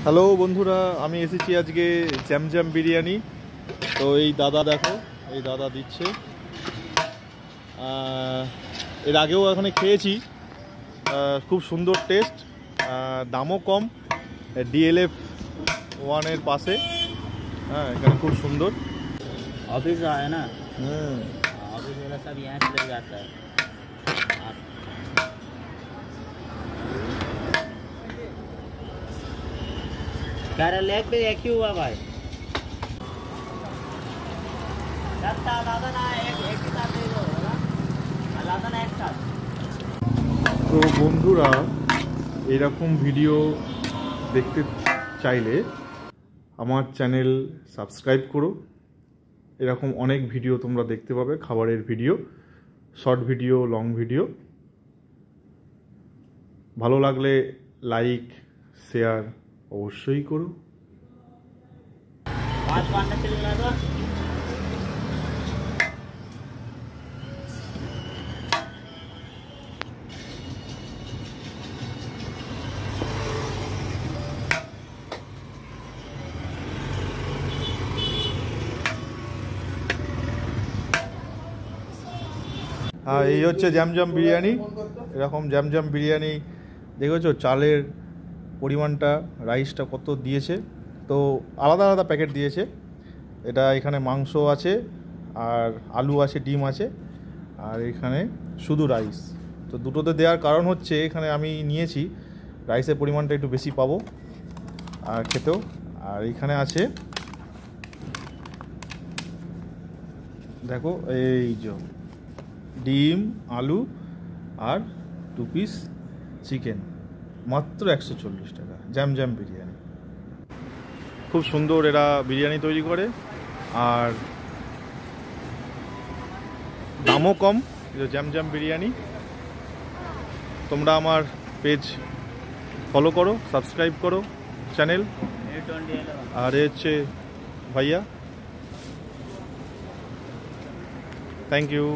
Hello বন্ধুরা, আমি এসেছি আজকে জ্যাম বিরিয়ানি। তো এই দাদা দেখো, এই দাদা দিচ্ছে। এর আগেও এখানে খেয়েছি, খুব সুন্দর টেস্ট, দামও কম। ডিএলএফ 1-এর পাশে, হ্যাঁ এখানে খুব সুন্দর। ऑफिस है ना, ऑफिस वाला सब यहाँ से ले जाता है। क्या लेग पे एक ही हुआ भाई? दादा ना एक ही साथ दे दो ना, दादा ना एक साथ। তো বন্ধুরা, এরকম ভিডিও দেখতে চাইলে আমার চ্যানেল সাবস্ক্রাইব করো। এরকম অনেক ভিডিও তোমরা দেখতে পাবে, খাবারের video, short video, long video. ভালো লাগলে লাইক শেয়ার অবশ্যই করো। হ্যাঁ, এই হচ্ছে জ্যাম বিরিয়ানি। এরকম জ্যাম বিরিয়ানি দেখেছো, চালের পরিমাণটা, রাইসটা কত দিয়েছে। তো আলাদা আলাদা প্যাকেট দিয়েছে। এটা এখানে মাংস আছে, আর আলু আছে, ডিম আছে, আর এখানে শুধু রাইস। তো দুটোতে দেওয়ার কারণ হচ্ছে, এখানে আমি নিয়েছি রাইসের পরিমাণটা একটু বেশি পাবো আর খেতেও। আর এখানে আছে দেখো, এই যে ডিম, আলু আর 2 পিস চিকেন, মাত্র 140 টাকা। জ্যাম বিরিয়ানি খুব সুন্দর, এরা বিরিয়ানি তৈরি করে, আর দামও কম। জ্যাম বিরিয়ানি। তোমরা আমার পেজ ফলো করো, সাবস্ক্রাইব করো চ্যানেল। আর এ হচ্ছে ভাইয়া, থ্যাংক ইউ।